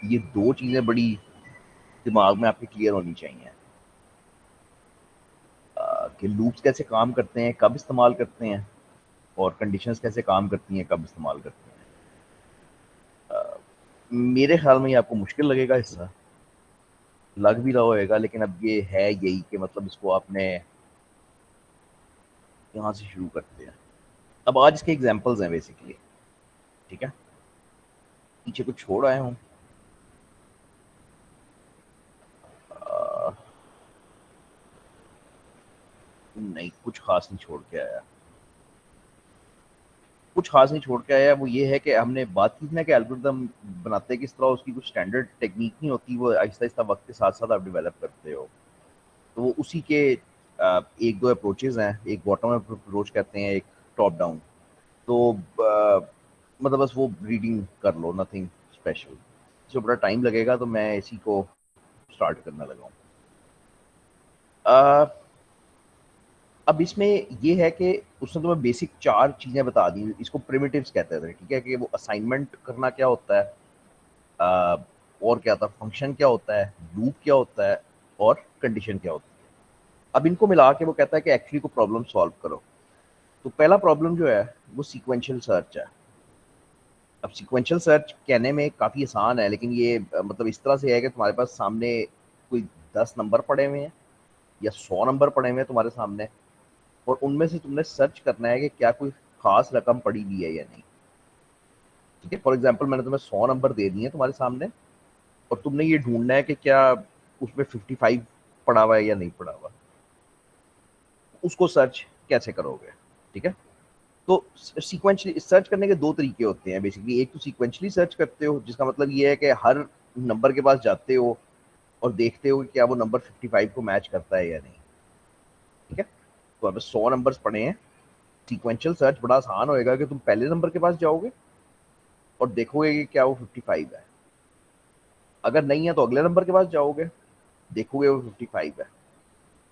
ये दो चीज़ें बड़ी दिमाग में आपके क्लियर होनी चाहिए कि लूप्स कैसे काम करते हैं, कब इस्तेमाल करते हैं, और कंडीशंस कैसे काम करती हैं, कब इस्तेमाल करते हैं। मेरे ख्याल में ये आपको मुश्किल लगेगा हिस्सा, लग भी रहा होएगा, लेकिन अब ये है यही कि मतलब इसको आपने यहाँ से शुरू करते हैं। अब आज इसके एग्जांपल्स हैं बेसिकली, ठीक है। पीछे कुछ छोड़ आया हूँ। अ, नहीं, कुछ खास नहीं छोड़ के आया। कुछ खास नहीं छोड़ के आया, वो ये है कि हमने बात की थी ना कि एल्गोरिदम बनाते किस तरह, उसकी कुछ स्टैंडर्ड टेक्निक नहीं होती, वो आहिस्ता आहिस्ता वक्त के साथ साथ आप डेवलप करते हो। तो वो उसी के एक दो अप्रोचेज हैं, एक बॉटम अप अप्रोच कहते हैं, एक टॉप डाउन। तो मतलब बस वो रीडिंग कर लो, नथिंग स्पेशल। इसमें बड़ा टाइम लगेगा, तो मैं इसी को स्टार्ट करने लगा हूँ। अब इसमें ये है कि उसने तुम्हें बेसिक चार चीज़ें बता दी, इसको प्रिमिटिव्स कहते थे, ठीक है, कि वो असाइनमेंट करना क्या होता है, अ, और क्या था, फंक्शन क्या होता है, लूप क्या होता है, और कंडीशन क्या होती है। अब इनको मिला के वो कहता है कि एक्चुअली को प्रॉब्लम सॉल्व करो। तो पहला प्रॉब्लम जो है वो सीक्वेंशियल सर्च है। अब सीक्वेंशियल सर्च कहने में काफ़ी आसान है, लेकिन ये मतलब इस तरह से है कि तुम्हारे पास सामने कोई 10 नंबर पड़े हुए हैं या 100 नंबर पड़े हुए हैं तुम्हारे सामने, और उनमें से तुमने सर्च करना है कि क्या कोई खास रकम पड़ी हुई है या नहीं। ठीक है, फॉर एग्जाम्पल मैंने तुम्हें 100 नंबर दे दिए तुम्हारे सामने, और तुमने ये ढूंढना है कि क्या उसमें 55 पड़ा हुआ है या नहीं पड़ा हुआ। उसको सर्च कैसे करोगे? ठीक है, तो सीक्वेंशली सर्च करने के दो तरीके होते हैं बेसिकली। एक तो सीक्वेंशली सर्च करते हो, जिसका मतलब ये है कि हर नंबर के पास जाते हो और देखते हो कि क्या वो नंबर 55 को मैच करता है या नहीं। ठीक है, तो अब 100 नंबर्स पड़े हैं। सीक्वेंशियल सर्च बड़ा आसान होएगा कि तुम पहले नंबर के पास जाओगे और देखोगे कि क्या वो 55 है। अगर नहीं है तो अगले नंबर के पास जाओगे, देखोगे वो 55 है।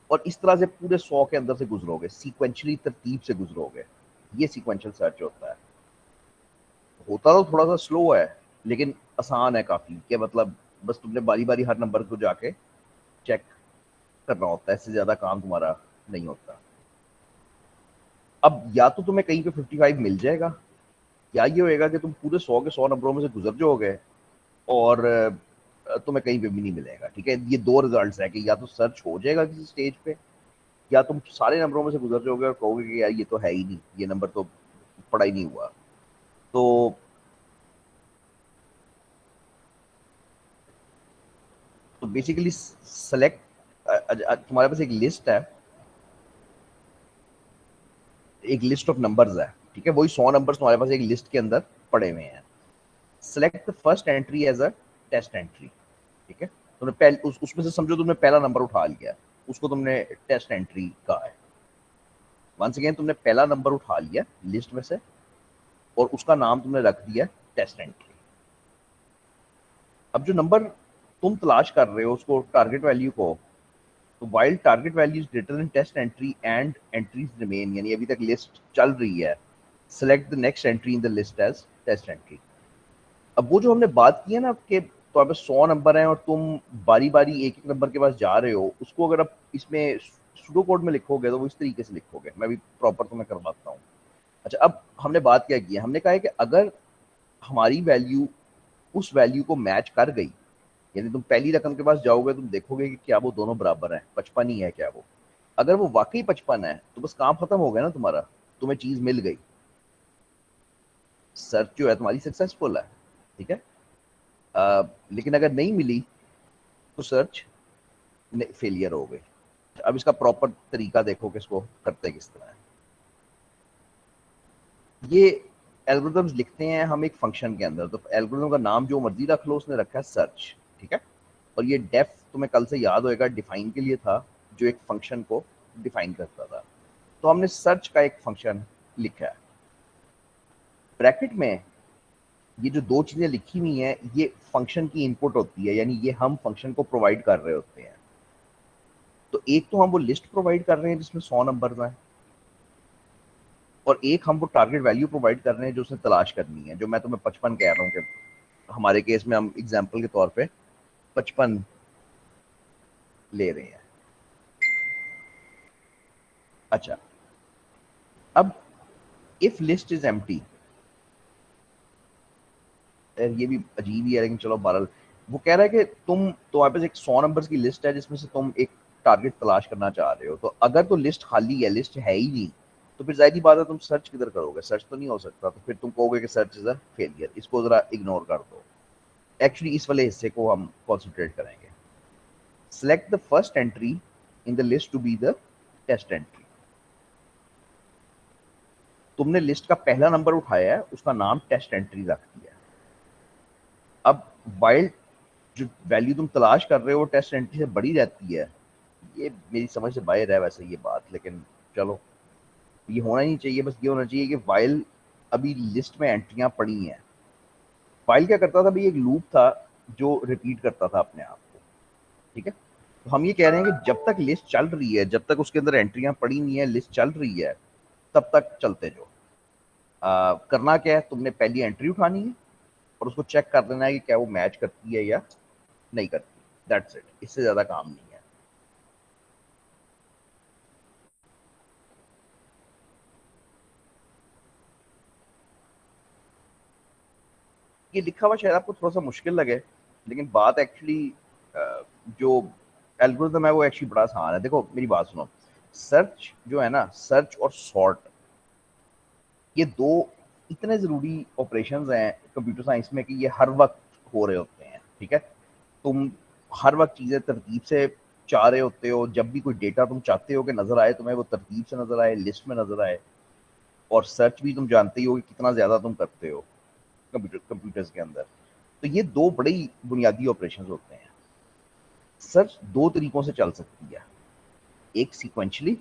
और इस तरह से पूरे 100 के अंदर से गुजरोगे, सीक्वेंशली तरतीब से गुजरोगे। ये सीक्वेंशियल सर्च होता है। होता तो थोड़ा सा स्लो है, लेकिन आसान है काफी, कि मतलब बस तुमने बारी बारी हर नंबर को जाके चेक करना होता है, इससे ज्यादा काम तुम्हारा नहीं होता। अब या तो तुम्हें कहीं पे 55 मिल जाएगा, या ये होएगा कि तुम पूरे 100 के 100 नंबरों में से गुजर जाओगे और तुम्हें कहीं पे भी नहीं मिलेगा। ठीक है, ये दो रिजल्ट्स है कि या तो सर्च हो जाएगा किसी स्टेज पे, या तुम सारे नंबरों में से गुजर जाओगे और कहोगे कि यार ये तो है ही नहीं, ये नंबर तो पड़ा ही नहीं हुआ। तो बेसिकली सेलेक्ट, तुम्हारे पास एक लिस्ट है, एक लिस्ट ऑफ नंबर्स है। ठीक है, वही 100 नंबर्स तुम्हारे पास एक लिस्ट के अंदर पड़े हुए हैं। Select the first entry as a test entry. ठीक है, तुमने पहले उसमें से समझो तुमने पहला नंबर उठा लिया, उसको तुमने टेस्ट एंट्री कहा है। वंस अगेन तुमने पहला नंबर उठा लिया लिस्ट में से, और उसका नाम तुमने रख दिया टेस्ट एंट्री। अब जो नंबर तुम तलाश कर रहे हो उसको, टारगेट वैल्यू को, तो while target value is greater than test entry and entries remain, यानी अभी तक लिस्ट चल रही है, select the next entry in the list as test entry. अब वो जो हमने बात की है ना कि तो आप 100 नंबर हैं और तुम बारी बारी एक एक नंबर के पास जा रहे हो, उसको अगर आप इसमें सुडो कोड में लिखोगे तो वो इस तरीके से लिखोगे। मैं भी प्रॉपर तुम्हें करवाता हूँ। अच्छा, अब हमने बात क्या की है, हमने कहा है कि अगर हमारी वैल्यू उस वैल्यू को मैच कर गई, यानी तुम पहली रकम के पास जाओगे, तुम देखोगे कि क्या वो दोनों बराबर है, 55 ही है क्या वो। अगर वो वाकई 55 है तो बस काम खत्म हो गया ना तुम्हारा, तुम्हें चीज मिल गई, सर्च जो है तुम्हारी सक्सेसफुल है। ठीक है, लेकिन अगर नहीं मिली तो सर्च फेलियर हो गई। अब इसका प्रॉपर तरीका देखो कि इसको करते किस तरह है। ये एल्गोरिथम्स लिखते हैं हम एक फंक्शन के अंदर, तो एल्गोरिथम का नाम जो मर्जी रख लो, उसने रखा है सर्च। ठीक है, और ये डेफ तुम्हें कल से याद होएगा डिफाइन के लिए था, जो एक फंक्शन को डिफाइन करता था। तो हमने सर्च का एक फंक्शन लिखा है। ब्रैकेट में ये जो दो चीजें लिखी हुई हैं, ये फंक्शन की इनपुट होती है, यानी ये हम फंक्शन को प्रोवाइड कर रहे होते हैं। तो एक तो हम वो लिस्ट प्रोवाइड कर रहे हैं जिसमें 100 नंबर हैं, और एक हम वो टारगेट वैल्यू प्रोवाइड कर रहे हैं जो उसने तलाश करनी है, जो मैं तुम्हें 55 कह रहा हूँ कि हमारे केस में हम एग्जाम्पल के तौर पे 55 ले रहे हैं। अच्छा, अब इफ लिस्ट इज एम्प्टी, ये भी अजीब ही है लेकिन चलो बहरहाल, वो कह रहा है कि तुम्हारे पास एक 100 नंबर्स की लिस्ट है जिसमें से तुम एक टारगेट तलाश करना चाह रहे हो, तो अगर तो लिस्ट खाली है, लिस्ट है ही नहीं, तो फिर जाहिर सी बात है तुम सर्च किधर करोगे, सर्च तो नहीं हो सकता, तो फिर तुम कहोगे कि सर्च इज अ फेलियर, इसको जरा इग्नोर कर दो। एक्चुअली इस वाले हिस्से को हम कॉन्सेंट्रेट करेंगे। Select the first entry in the list to be the test entry. तुमने लिस्ट का पहला नंबर उठाया है, उसका नाम टेस्ट एंट्री रख दिया। अब वाइल्ड जो वैल्यू तुम तलाश कर रहे हो वो टेस्ट एंट्री से बड़ी रहती है, ये मेरी समझ से बाहर है वैसे ये बात, लेकिन चलो ये होना ही नहीं चाहिए। बस ये होना चाहिए कि वाइल अभी लिस्ट में एंट्रियां पड़ी हैं। वाइल क्या करता था भाई, एक लूप था जो रिपीट करता था अपने आप को, ठीक है। तो हम ये कह रहे हैं कि जब तक लिस्ट चल रही है, जब तक उसके अंदर एंट्रियां पड़ी नहीं है, लिस्ट चल रही है, तब तक चलते जाओ। करना क्या है, तुमने पहली एंट्री उठानी है और उसको चेक कर देना है कि क्या वो मैच करती है या नहीं करती। दैट्स इट, इससे ज्यादा काम नहीं है। ये लिखा हुआ शायद आपको थोड़ा सा मुश्किल लगे, लेकिन बात एक्चुअली जो एल्गोरिथम है वो एक्चुअली बड़ा आसान है। देखो मेरी बात सुनो, सर्च जो है ना, सर्च और सॉर्ट, ये दो इतने ज़रूरी ऑपरेशंस हैं कंप्यूटर साइंस में कि ये हर वक्त हो रहे होते हैं, ठीक है। तुम हर वक्त चीज़ें तरतीब से चाह रहे होते हो, जब भी कोई डेटा तुम चाहते हो कि नज़र आए तुम्हें, वो तरतीब से नज़र आए, लिस्ट में नज़र आए। और सर्च भी तुम जानते ही हो कि कितना ज़्यादा तुम करते हो कंप्यूटर्स के अंदर। तो ये दो बड़े ही बुनियादी ऑपरेशन होते हैं। सर्च दो तरीकों से चल सकती है, एक सीक्वेंशली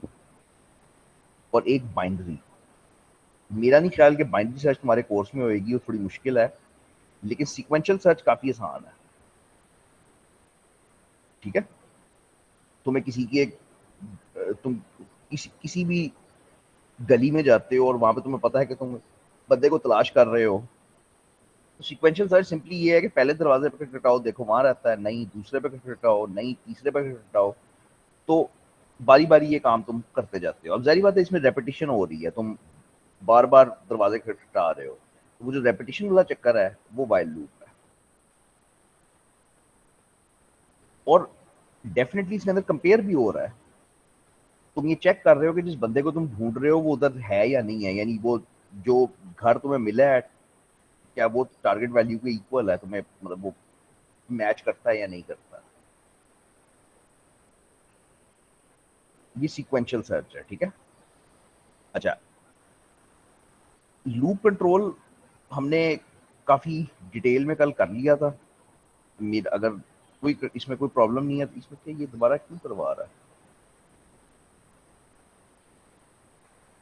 और एक बाइनरी। मेरा नहीं ख्याल कि बाइनरी सर्च तुम्हारे कोर्स में होएगी, वो थोड़ी मुश्किल है, लेकिन सीक्वेंशियल सर्च काफ़ी आसान है, ठीक है। तुम्हें किसी की एक तुम किसी भी गली में जाते हो और वहां पे तुम्हें पता है कि तुम बंदे को तलाश कर रहे हो, तो सीक्वेंशियल सर्च सिंपली ये है कि पहले दरवाजे पे खटखटाओ, देखो वहां रहता है, नहीं दूसरे पे खटखटाओ, नहीं तीसरे पे खटखटाओ। तो बारी बारी ये काम तुम करते जाते हो। अब जारी बात है इसमें रेपिटेशन हो रही है, तुम बार बार दरवाजे खटखटा रहे हो, तो वो जो रेपिटेशन वाला चक्कर है वो वाइल लूप है। और डेफिनेटली इसके अंदर कंपेयर भी हो रहा है। तुम ये चेक कर रहे हो कि जिस बंदे को तुम ढूंढ रहे हो वो उधर है या नहीं है, यानी वो जो घर तुम्हें मिला है, क्या वो टारगेट वैल्यू के इक्वल है, तुम्हें मतलब वो मैच करता है या नहीं करता। ये सीक्वेंशियल सर्च है, ठीक है। अच्छा, लूप कंट्रोल हमने काफी डिटेल में कल कर लिया था। अगर कोई इसमें कोई प्रॉब्लम नहीं है तो इसमें क्या ये दोबारा क्यों करवा रहा है,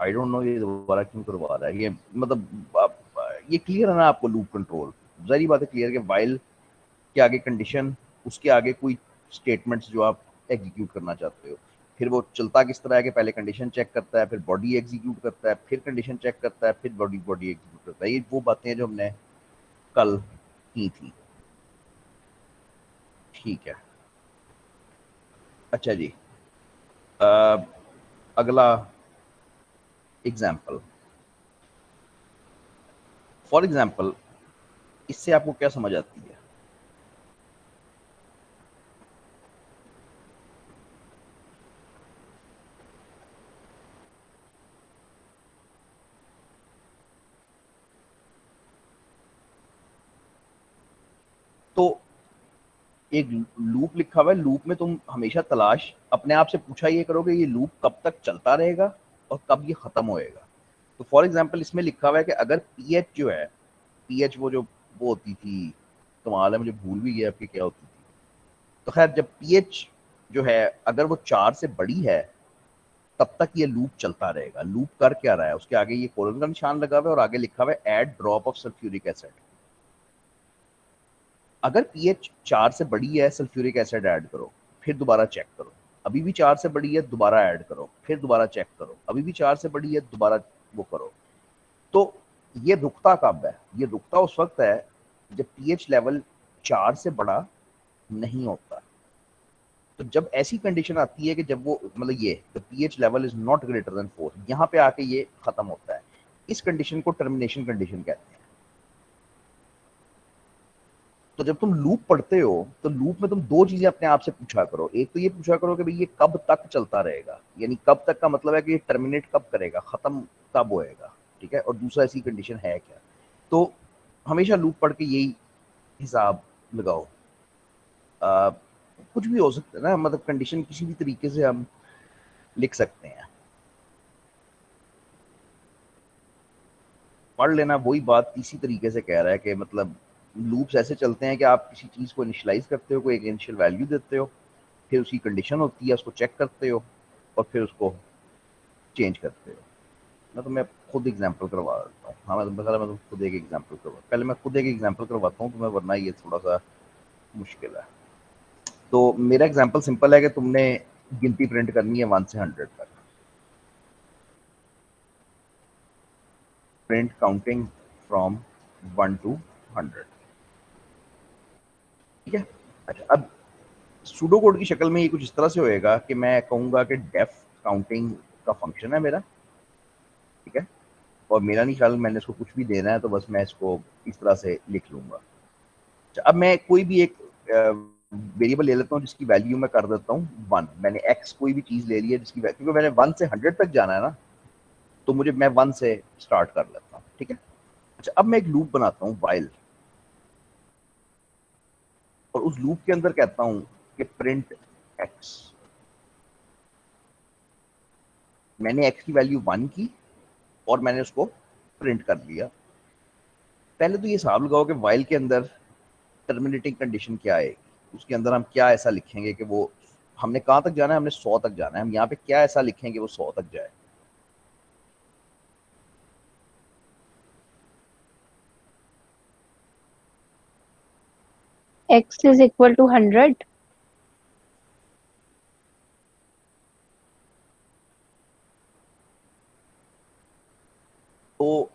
आई डोंट नो ये दोबारा क्यों करवा रहा है ये, मतलब ये क्लियर है ना आपको लूप कंट्रोल, जारी बात है क्लियर कि वाइल के आगे कंडीशन, उसके आगे कोई स्टेटमेंट्स जो आप एग्जीक्यूट करना चाहते हो, फिर वो चलता किस तरह है कि पहले कंडीशन चेक करता है, फिर बॉडी एग्जीक्यूट करता है, फिर कंडीशन चेक करता है, फिर बॉडी बॉडी एग्जीक्यूट करता है। ये वो बातें हैं जो हमने कल की थी, ठीक है। अच्छा जी, अ, अगला एग्जाम्पल, फॉर एग्जाम्पल इससे आपको क्या समझ आती है। तो एक लूप लिखा हुआ है, लूप में तुम हमेशा तलाश अपने आप से पूछा ये करोगे ये लूप कब तक चलता रहेगा और कब ये खत्म होएगा। तो फॉर एग्जांपल इसमें लिखा हुआ है कि अगर पीएच जो है, पीएच वो जो वो होती थी, कमाल है मुझे भूल भी गया आपकी क्या होती थी। तो खैर जब पीएच जो है अगर वो 4 से बड़ी है, तब तक ये लूप चलता रहेगा। लूप कर क्या रहा है, उसके आगे ये कोलन का निशान लगा हुआ है और आगे लिखा हुआ है add drop of sulphuric acid. अगर पीएच 4 से बड़ी है, सल्फ्यूरिक एसिड ऐड करो, फिर दोबारा चेक करो, अभी भी 4 से बड़ी है, दोबारा ऐड करो, फिर दोबारा चेक करो, अभी भी 4 से बड़ी है, दोबारा वो करो। तो ये रुकता कब है, ये रुकता उस वक्त है जब pH लेवल 4 से बड़ा नहीं होता। तो जब ऐसी कंडीशन आती है कि जब वो मतलब ये the pH level is not greater than 4, यहाँ पे आके ये खत्म होता है, इस कंडीशन को टर्मिनेशन कंडीशन कहते हैं। तो जब तुम लूप पढ़ते हो तो लूप में तुम दो चीजें अपने आप से पूछा करो। एक तो ये पूछा करो कि भाई ये कब तक चलता रहेगा, यानी कब तक का मतलब है कि ये टर्मिनेट कब करेगा, खत्म कब होएगा, ठीक है। और दूसरा ऐसी कंडीशन है क्या। तो हमेशा लूप पढ़ के यही हिसाब लगाओ। आ, कुछ भी हो सकता है ना, मतलब कंडीशन किसी भी तरीके से हम लिख सकते हैं। पढ़ लेना वही बात इसी तरीके से कह रहा है कि मतलब लूप्स ऐसे चलते हैं कि आप किसी चीज़ को इनिशियलाइज करते हो, कोई एक इनिशियल वैल्यू देते हो, फिर उसकी कंडीशन होती है, उसको चेक करते हो और फिर उसको चेंज करते हो। मैं तुम्हें खुद एग्जांपल करवा देता हूँ। हाँ, मैं खुद एक एग्जांपल करवा पहले मैं खुद एक एग्जांपल करवाता हूँ तुम्हें, वरना ये थोड़ा सा मुश्किल है। तो मेरा एग्जांपल सिंपल है कि तुमने गिनती प्रिंट करनी है 1 से 100 तक। प्रिंट काउंटिंग फ्रॉम 1 to 100, ठीक है। अच्छा, अब सूडो कोड की शक्ल में ये कुछ इस तरह से होएगा कि मैं कहूँगा कि डेफ काउंटिंग का फंक्शन है मेरा, ठीक है। और मेरा नहीं ख्याल मैंने इसको कुछ भी देना है, तो बस मैं इसको इस तरह से लिख लूंगा। अच्छा, अब मैं कोई भी एक वेरिएबल ले लेता हूँ जिसकी वैल्यू मैं कर देता हूँ 1। मैंने एक्स कोई भी चीज़ ले ली है जिसकी क्योंकि मैंने 1 से 100 तक जाना है ना, तो मुझे मैं 1 से स्टार्ट कर लेता हूँ, ठीक है। अच्छा, अब मैं एक लूप बनाता हूँ वाइल, और उस लूप के अंदर कहता हूँ कि प्रिंट एक्स। मैंने एक्स की वैल्यू 1 की और मैंने उसको प्रिंट कर लिया। पहले तो ये हिसाब लगाओ कि वाइल के अंदर टर्मिनेटिंग कंडीशन क्या है, उसके अंदर हम क्या ऐसा लिखेंगे कि वो, हमने कहाँ तक जाना है, हमने 100 तक जाना है, हम यहाँ पे क्या ऐसा लिखेंगे वो 100 तक जाए। X is equal to 100. तो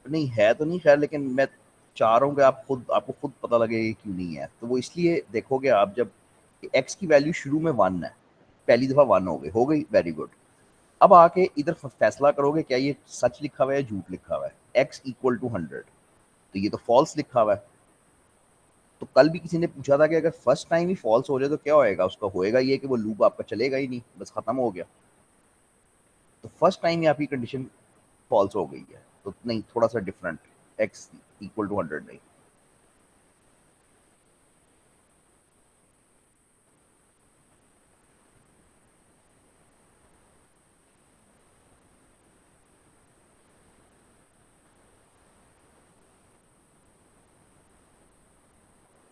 नहीं है तो नहीं खैर, लेकिन मैं चाह रहा हूँ कि आपको खुद पता लगे कि क्यों नहीं है। तो वो इसलिए देखोगे आप, जब एक्स की वैल्यू शुरू में 1 है, पहली दफा 1 हो गई, वेरी गुड। अब आके इधर फैसला करोगे क्या ये सच लिखा हुआ है या झूठ लिखा हुआ है। एक्स इक्वल टू 100, तो ये तो फॉल्स लिखा हुआ है। तो कल भी किसी ने पूछा था कि अगर फर्स्ट टाइम ही फॉल्स हो जाए तो क्या होएगा, उसका होएगा ये कि वो लूप आपका चलेगा ही नहीं, बस खत्म हो गया। तो फर्स्ट टाइम ही आपकी कंडीशन फॉल्स हो गई है, तो नहीं, थोड़ा सा डिफरेंट। एक्स इक्वल टू 100 नहीं,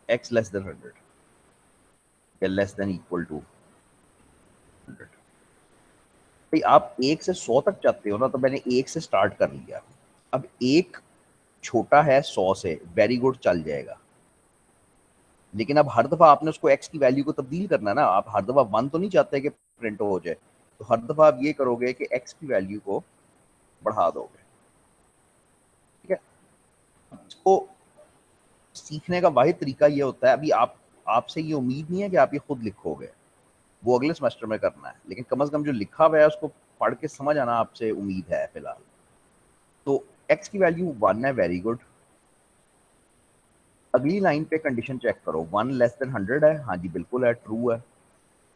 एक्स लेस देन 100 या लेस देन इक्वल टू 100। भाई आप 1 से 100 तक चाहते हो ना, तो मैंने 1 से स्टार्ट कर लिया। अब 1 छोटा है 100 से, वेरी गुड, चल जाएगा। लेकिन अब हर दफा आपने उसको एक्स की वैल्यू को तब्दील करना है ना, आप हर दफा 1 तो नहीं चाहते कि प्रिंट हो जाए। तो हर दफा आप ये करोगे कि एक्स की वैल्यू को बढ़ा दोगे, ठीक है। इसको सीखने का वाहिद तरीका ये होता है, अभी आप आपसे ये उम्मीद नहीं है कि आप ये खुद लिखोगे, वो अगले सेमेस्टर में करना है, लेकिन कम से कम जो लिखा हुआ है उसको पढ़ के समझ आना आपसे उम्मीद है फिलहाल। तो एक्स की वैल्यू 1 है, वेरी गुड। अगली लाइन पे कंडीशन चेक करो, 1 लेस देन 100 है, हाँ जी बिल्कुल है, ट्रू है।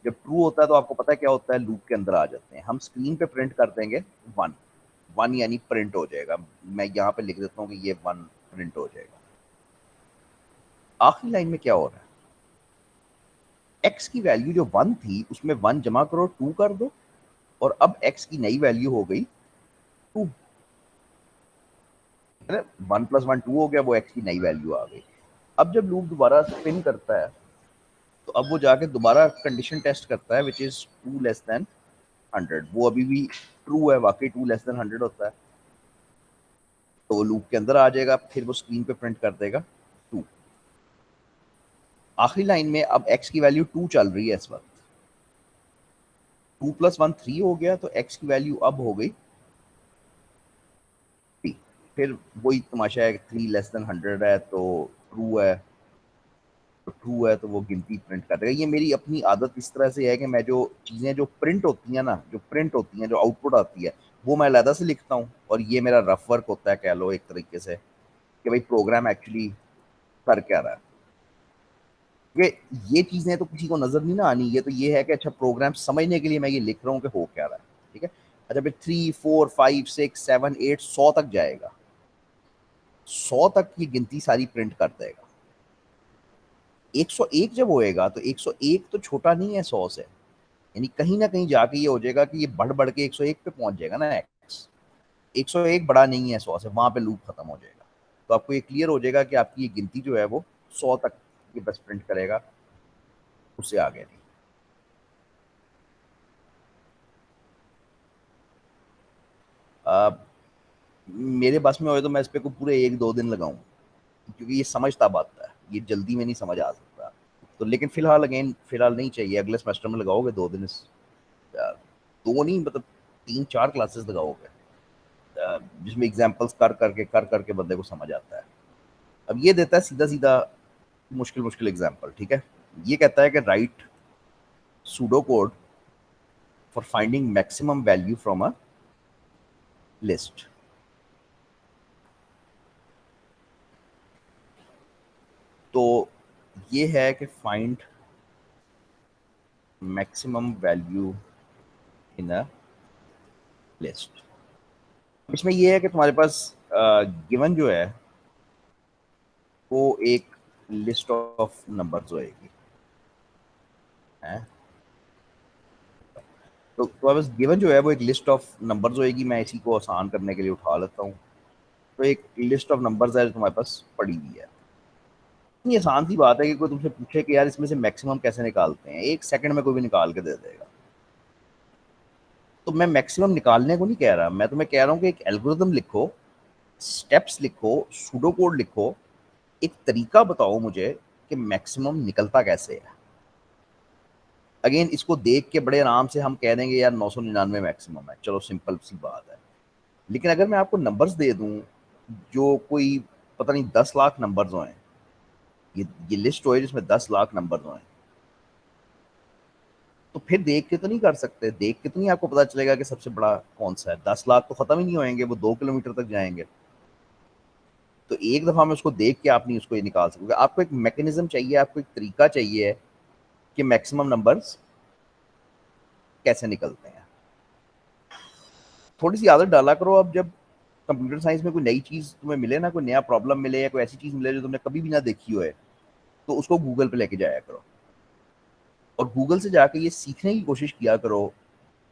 जब ट्रू होता है तो आपको पता है क्या होता है, लूप के अंदर आ जाते हैं हम, स्क्रीन पे प्रिंट कर देंगे 1। 1 यानी प्रिंट हो जाएगा। मैं यहाँ पे लिख देता हूँ कि ये 1 प्रिंट हो जाएगा। आखिरी लाइन में क्या हो रहा है, एक्स की वैल्यू जो 1 थी उसमें 1 जमा करो, 2 कर दो, और अब एक्स की नई वैल्यू हो गई 2। 1 + 1 2 हो गया, वो एक्स की नई वैल्यू आ गई। अब जब लूप दोबारा स्पिन करता है, तो अब वो जाके दोबारा कंडीशन टेस्ट करता है विच इज 2 लेस देन 100। वो अभी भी ट्रू है, वाकई 2 लेस देन 100 होता है, तो वो लूप के अंदर आ जाएगा, फिर वो स्क्रीन पे प्रिंट कर देगा 2। आखिरी लाइन में अब एक्स की वैल्यू 2 चल रही है इस वक्त, 2 + 1 3 हो गया, तो एक्स की वैल्यू अब हो गई 3। फिर वही तमाशा है, 3 <100 है तो ट्रू है, तो ट्रू है तो वो गिनती प्रिंट कर देगा। ये मेरी अपनी आदत इस तरह से है कि मैं जो चीज़ें जो प्रिंट होती हैं ना, जो प्रिंट होती हैं, जो आउटपुट आती है, वो मैं अलहदा से लिखता हूँ, और ये मेरा रफ वर्क होता है, कह लो एक तरीके से, कि भाई प्रोग्राम एक्चुअली कर क्या रहा है। कि ये चीज़ें तो किसी को नज़र नहीं ना आनी, ये तो ये है कि अच्छा प्रोग्राम समझने के लिए मैं ये लिख रहा हूँ कि हो क्या रहा है, ठीक है। अच्छा फिर 3 4 5 6 7 8 100 तक जाएगा, 100 तक ये गिनती सारी प्रिंट कर देगा। 101 जब होएगा तो 101 तो छोटा नहीं है 100 से, यानी कहीं ना कहीं जाके ये हो जाएगा कि ये बढ़ बढ़ के 101 पे पहुंच जाएगा ना एक्स। 101 बड़ा नहीं है 100 से, वहां पे लूप खत्म हो जाएगा। तो आपको ये क्लियर हो जाएगा कि आपकी ये गिनती जो है वो 100 तक ये बस प्रिंट करेगा, उससे आगे नहीं। अब मेरे बस में हो तो मैं इस पे को पूरे 1 2 दिन लगाऊं, क्योंकि ये समझ तब आता है, ये जल्दी में नहीं समझ आ सकता। तो लेकिन फिलहाल अगेन फिलहाल नहीं चाहिए, अगले सेमेस्टर में लगाओगे 2 दिन यार, दो नहीं मतलब 3 4 क्लासेस लगाओगे, जिसमें एग्जाम्पल्स कर करके बंदे को समझ आता है। अब ये देता है सीधा सीधा मुश्किल मुश्किल एग्जाम्पल, ठीक है। ये कहता है कि right pseudo code for finding maximum value from a list. तो ये है कि find maximum value in a list. इसमें ये है कि तुम्हारे पास गिवन जो है वो एक लिस्ट ऑफ नंबर्स होएगी, है। तो तुम्हारे पास गिवन जो है वो एक लिस्ट ऑफ नंबर्स होएगी। मैं इसी को आसान करने के लिए उठा लेता हूँ। तो एक लिस्ट ऑफ नंबर्स है जो तुम्हारे पास पड़ी हुई है। इतनी आसान सी बात है कि कोई तुमसे पूछे कि यार इसमें से मैक्सिमम कैसे निकालते हैं, 1 सेकंड में कोई भी निकाल के दे देगा। तो मैं मैक्सिमम निकालने को नहीं कह रहा, मैं तुम्हें कह रहा हूँ कि एक एल्गोरिथम लिखो, स्टेप्स लिखो, सूडो कोड लिखो, एक तरीका बताओ मुझे कि मैक्सिमम निकलता कैसे है। अगेन इसको देख के बड़े आराम से हम कह देंगे यार 999 मैक्सिमम है, चलो सिंपल सी बात है। लेकिन अगर मैं आपको नंबर्स दे दूं जो कोई पता नहीं 10 लाख नंबर्स हो, ये लिस्ट हो जिसमें 10 लाख नंबर्स हो, तो फिर देख के तो नहीं कर सकते, देख के तो नहीं आपको पता चलेगा कि सबसे बड़ा कौन सा है। 10 लाख तो खत्म ही नहीं होंगे, वो 2 किलोमीटर तक जाएंगे। तो एक दफा में उसको देख के आप नहीं उसको ये निकाल सकोगे। आपको एक मैकेनिज्म चाहिए, आपको एक तरीका चाहिए कि मैक्सिमम नंबर्स कैसे निकलते हैं। थोड़ी सी आदत डाला करो। अब जब कंप्यूटर साइंस में कोई नई चीज तुम्हें मिले ना, कोई नया प्रॉब्लम मिले या कोई ऐसी चीज मिले जो तुमने कभी भी ना देखी हो, तो उसको गूगल पे लेके जाया करो, और गूगल से जाके ये सीखने की कोशिश किया करो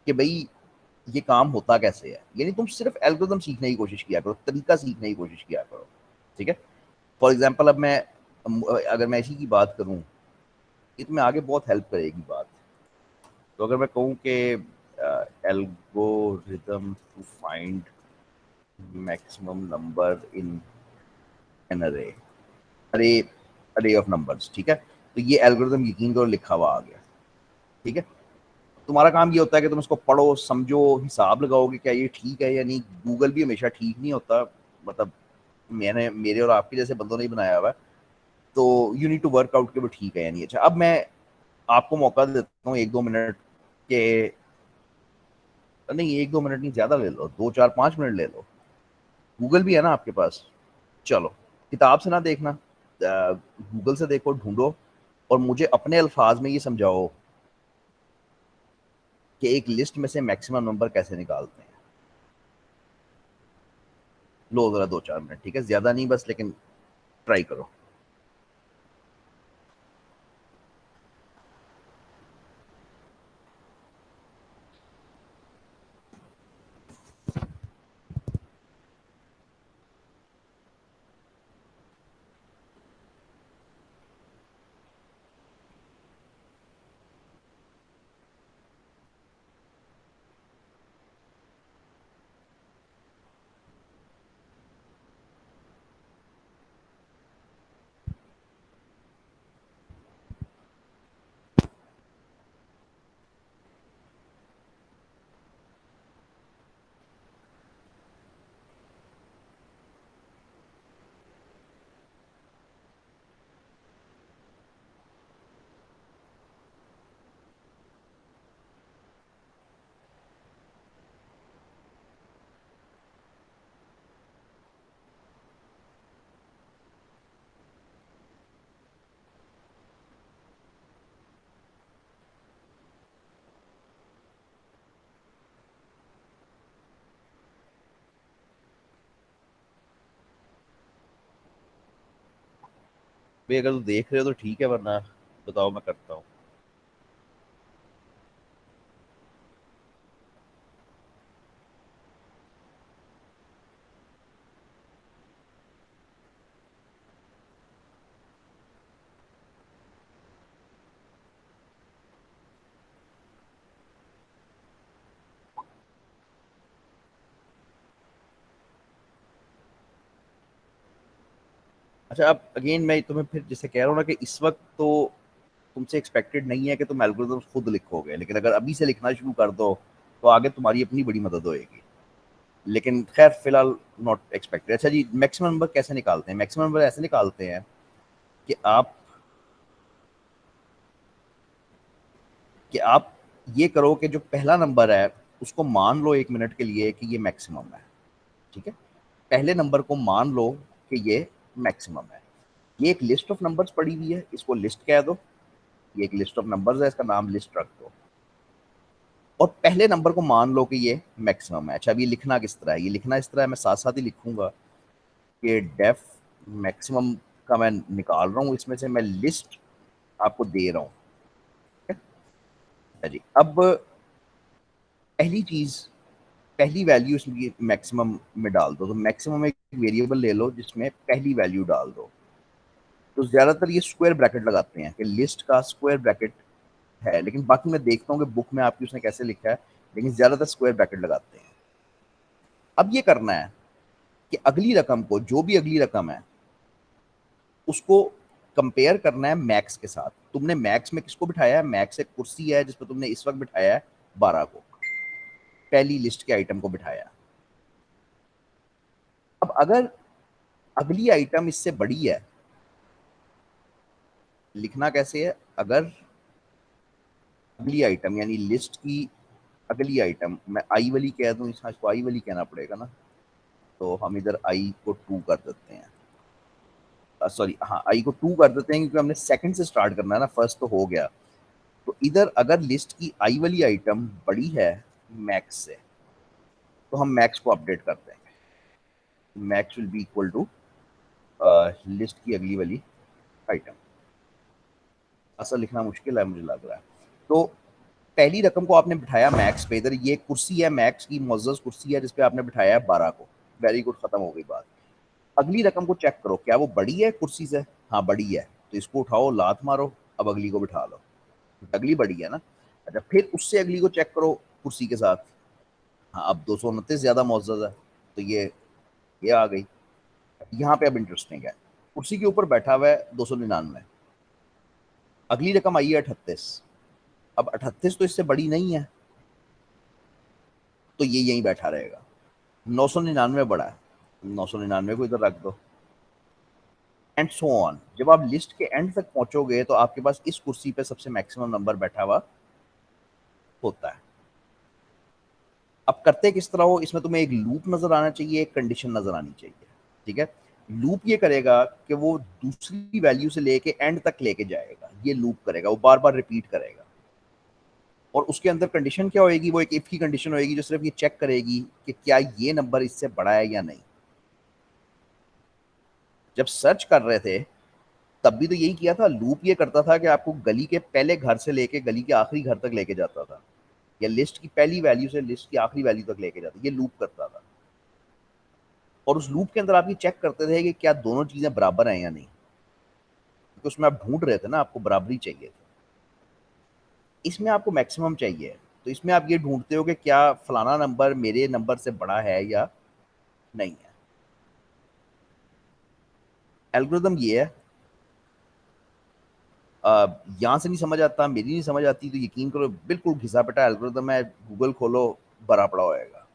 कि भाई ये काम होता कैसे है। यानी तुम सिर्फ एल्गोरिथम सीखने की कोशिश किया करो, तरीका सीखने की कोशिश किया करो, ठीक है। फॉर एग्जाम्पल अब मैं अगर मैं इसी की बात करूं, ये तुम्हें आगे बहुत हेल्प करेगी बात। तो अगर मैं कहूँ कि algorithm to find maximum number in an array, अरे अरे ऑफ नंबर्स, ठीक है। तो ये एल्गोरिथम यकीन करो लिखा हुआ आ गया, ठीक है। तुम्हारा काम ये होता है कि तुम इसको पढ़ो, समझो, हिसाब लगाओगे क्या ये ठीक है या नहीं। गूगल भी हमेशा ठीक नहीं होता, मतलब मैंने मेरे और आपके जैसे बंदों ने ही बनाया हुआ है। तो you need to work out कि वो ठीक है या नहीं। अच्छा अब मैं आपको मौका देता हूँ 1 2 मिनट के, नहीं 1 2 मिनट नहीं, ज्यादा ले लो, 2 4 5 मिनट ले लो। गूगल भी है ना आपके पास, चलो किताब से ना देखना, गूगल से देखो, ढूंढो, और मुझे अपने अल्फाज में ये समझाओ कि एक लिस्ट में से मैक्सिमम नंबर कैसे निकालते हैं। लो जरा 2 4 मिनट, ठीक है, ज्यादा नहीं बस, लेकिन ट्राई करो। भाई अगर तुम देख रहे हो तो ठीक है, वरना बताओ मैं करता हूँ। अच्छा, अब अगेन मैं तुम्हें फिर जैसे कह रहा हूँ ना कि इस वक्त तो तुमसे एक्सपेक्टेड नहीं है कि तुम एल्गोरिथम खुद लिखोगे, लेकिन अगर अभी से लिखना शुरू कर दो तो आगे तुम्हारी अपनी बड़ी मदद होएगी। लेकिन खैर फिलहाल नॉट एक्सपेक्टेड। अच्छा जी, मैक्सिमम नंबर कैसे निकालते हैं? मैक्सिमम नंबर ऐसे निकालते हैं कि आप ये करो कि जो पहला नंबर है उसको मान लो 1 मिनट के लिए कि ये मैक्सिमम है। ठीक है, पहले नंबर को मान लो कि ये मैक्सिमम है। ये एक लिस्ट ऑफ नंबर्स पड़ी हुई है, इसको लिस्ट कह दो। ये एक लिस्ट ऑफ नंबर्स है, इसका नाम लिस्ट रख दो। और पहले नंबर को मान लो कि ये मैक्सिमम है। अच्छा, अब ये लिखना किस तरह है? ये लिखना इस तरह है, मैं साथ साथ ही लिखूंगा कि डेफ मैक्सिमम का मैं निकाल रहा हूँ, इसमें से मैं लिस्ट आपको दे रहा हूँ। ठीक है जी। अब पहली चीज, पहली वैल्यू इसमें मैक्सिमम में डाल दो। तो मैक्सिमम में एक वेरिएबल ले लो जिसमें पहली वैल्यू डाल दो। तो ज्यादातर ये स्क्वायर ब्रैकेट लगाते हैं कि लिस्ट का स्क्वायर ब्रैकेट है, लेकिन बाकी मैं देखता हूँ कि बुक में आपकी उसने कैसे लिखा है, लेकिन ज्यादातर स्क्वायर ब्रैकेट लगाते हैं। अब ये करना है कि अगली रकम को, जो भी अगली रकम है, उसको कंपेयर करना है मैक्स के साथ। तुमने मैक्स में किसको बिठाया है? मैक्स एक कुर्सी है जिसपे तुमने इस वक्त बिठाया है 12 को, पहली लिस्ट के आइटम को बिठाया। अब अगर अगली आइटम इससे बड़ी है, लिखना कैसे है? अगर अगली आइटम यानी लिस्ट की अगली आइटम, मैं आई वाली कह दूं, इसको आई वाली कहना पड़ेगा ना, तो हम इधर आई को 2 कर देते हैं। सॉरी, हाँ, आई को 2 कर देते हैं क्योंकि हमने सेकंड से स्टार्ट करना है ना, फर्स्ट तो हो गया। तो इधर अगर लिस्ट की आई वाली आइटम बड़ी है मैक्स से, तो हम मैक्स को अपडेट कर देंगे। Max will be equal to list की अगली वाली आइटम। असल लिखना मुश्किल है मुझे लग रहा है। तो पहली रकम को आपने बिठाया मैक्स पे, इधर ये कुर्सी है मैक्स की, मुअज़्ज़ज़ कुर्सी है जिसपे आपने बिठाया है 12 को। वेरी गुड, खत्म हो गई बात। अगली रकम को चेक करो, क्या वो बड़ी है कुर्सी से? हाँ बड़ी है, तो इसको उठाओ, लात मारो, अब अगली को बिठा लो। अगली बड़ी है ना। अच्छा, फिर उससे अगली को चेक करो कुर्सी के साथ। हाँ, अब 229 ज्यादा मुअज़्ज़ज़ है, तो ये आ गई। यहाँ पे अब इंटरेस्टिंग है, कुर्सी के ऊपर बैठा हुआ है 299, अगली रकम आई है 38। अब 38 तो इससे बड़ी नहीं है, तो ये यहीं बैठा रहेगा। 999 बड़ा है, 999 को इधर रख दो, एंड सो ऑन। जब आप लिस्ट के एंड तक पहुंचोगे तो आपके पास इस कुर्सी पे सबसे मैक्सिमम नंबर बैठा हुआ होता है। अब करते किस तरह हो, इसमें तुम्हें एक लूप नजर आना चाहिए, एक कंडीशन नजर आनी चाहिए। ठीक है, लूप ये करेगा कि वो दूसरी वैल्यू से लेके एंड तक लेके जाएगा, ये लूप करेगा, वो बार बार रिपीट करेगा। और उसके अंदर कंडीशन क्या होएगी? वो एक इफ की कंडीशन होएगी जो सिर्फ ये चेक करेगी कि क्या ये नंबर इससे बड़ा है या नहीं। जब सर्च कर रहे थे तब भी तो यही किया था, लूप ये करता था कि आपको गली के पहले घर से लेके गली के आखिरी घर तक लेके जाता था, या लिस्ट की पहली वैल्यू से लिस्ट की आखिरी वैल्यू तक लेके जाता, ये लूप करता था। और उस लूप के अंदर आप ये चेक करते थे कि क्या दोनों चीजें बराबर हैं या नहीं, क्योंकि उसमें आप ढूंढ रहे थे ना, आपको बराबरी चाहिए थी। इसमें आपको मैक्सिमम चाहिए, तो इसमें आप ये ढूंढते हो कि क्या फलाना नंबर मेरे नंबर से बड़ा है या नहीं है। एल्गोरिदम ये है। यहाँ से नहीं समझ आता, मेरी नहीं समझ आती, तो यकीन करो बिल्कुल घिसा पिटा एल्गोरिदम है, गूगल खोलो भरा पड़ा होएगा।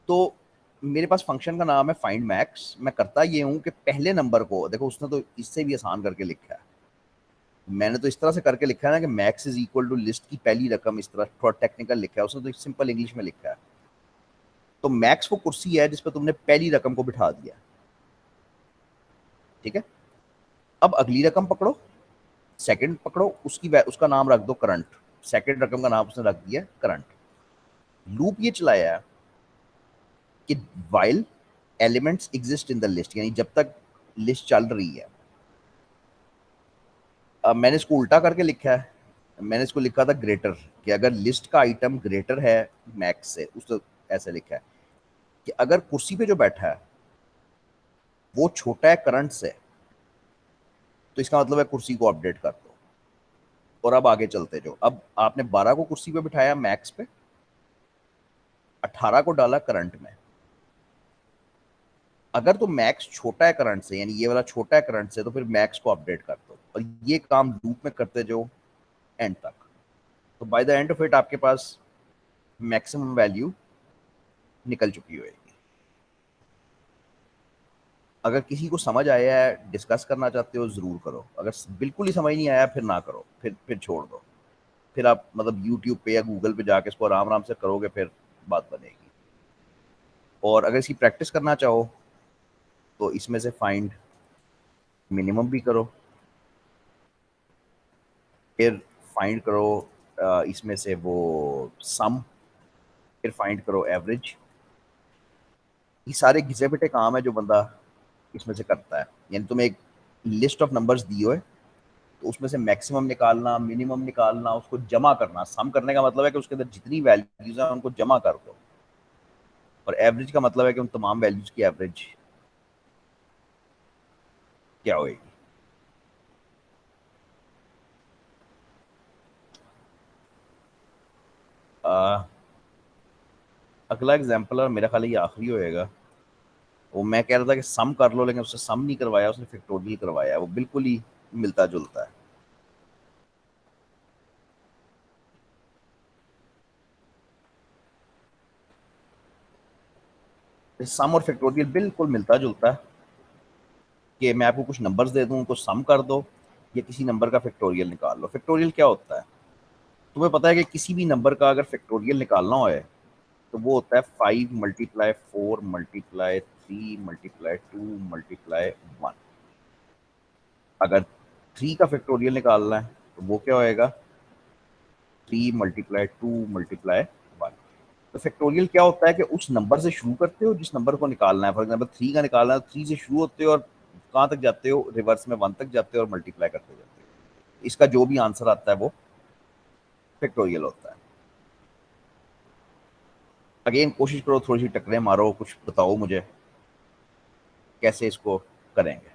तो मेरे पास फंक्शन का नाम है फाइंड मैक्स। मैं करता ये हूँ कि पहले नंबर को देखो, उसने तो इससे भी आसान करके लिखा है, मैंने तो इस तरह से करके लिखा है ना कि max is equal to list की पहली रकम, इस तरह थोड़ा टेक्निकल लिखा है, उसने तो सिंपल इंग्लिश में लिखा है। तो मैक्स वो कुर्सी है जिसपे तुमने पहली रकम को बिठा दिया। ठीक है, अब अगली रकम पकड़ो, सेकंड पकड़ो, उसका नाम रख दो करंट। सेकंड रकम का नाम उसने रख दिया करंट। लूप ये चलाया है कि while elements exist in the list, यानी जब तक लिस्ट चल रही है। अब मैंने इसको उल्टा करके लिखा है, मैंने इसको लिखा था ग्रेटर, कि अगर लिस्ट का आइटम ग्रेटर है मैक्स से, उस ऐसे लिखा है कि अगर कुर्सी पे जो बैठा है वो छोटा है करंट से, तो इसका मतलब है कुर्सी को अपडेट कर दो। और अब आगे चलते जो, अब आपने 12 को कुर्सी पे बिठाया मैक्स पे, 18 को डाला करंट में। अगर तो मैक्स छोटा है करंट से, यानी ये वाला छोटा है करंट से, तो फिर मैक्स को अपडेट कर दो, और ये काम लूप में करते जो एंड तक। तो by the end of it आपके पास मैक्सिमम वैल्यू निकल चुकी होगी। अगर किसी को समझ आया है, डिस्कस करना चाहते हो जरूर करो, अगर बिल्कुल ही समझ नहीं आया फिर ना करो, फिर छोड़ दो। फिर आप मतलब यूट्यूब पे या गूगल पे जाके इसको आराम आराम से करोगे, फिर बात बनेगी। और अगर इसकी प्रैक्टिस करना चाहो तो इसमें से फाइंड मिनिमम भी करो, फिर फाइंड करो इसमें से वो सम, फिर फाइंड करो एवरेज। ये सारे घिसे पिटे काम है जो बंदा इसमें से करता है। यानी तुम्हें एक लिस्ट ऑफ नंबर्स दी हो, तो उसमें से मैक्सिमम निकालना, मिनिमम निकालना, उसको जमा करना। सम करने का मतलब है कि उसके अंदर जितनी वैल्यूज हैं उनको जमा कर दो, और एवरेज का मतलब है कि उन तमाम वैल्यूज की एवरेज क्या होगी। अगला एग्जाम्पल, और मेरा ख्याल है ये आखिरी होएगा, वो मैं कह रहा था कि सम कर लो, लेकिन उससे सम नहीं करवाया, उसने फैक्टोरियल करवाया। वो बिल्कुल ही मिलता जुलता है। सम और फैक्टोरियल बिल्कुल मिलता जुलता है, कि मैं आपको कुछ नंबर्स दे दूं, उनको सम कर दो, या किसी नंबर का फैक्टोरियल निकाल लो। फैक्टोरियल क्या होता है? तुम्हें पता है कि किसी भी नंबर का अगर फैक्टोरियल निकालना हो, तो वो होता है 5 × 4 × 3 × 2 × 1। अगर 3 का फैक्टोरियल निकालना है तो वो क्या होएगा? 3 × 2 × 1। तो फैक्टोरियल क्या होता है कि उस नंबर से शुरू करते हो जिस नंबर को निकालना है। फॉर एग्जाम्पल 3 का निकालना है, 3 से शुरू होते हो और कहाँ तक जाते हो? रिवर्स में 1 तक जाते हो और मल्टीप्लाई करते जाते हो। इसका जो भी आंसर आता है वो फैक्टोरियल होता है। अगेन कोशिश करो, थोड़ी सी टकरे मारो, कुछ बताओ मुझे कैसे इसको करेंगे।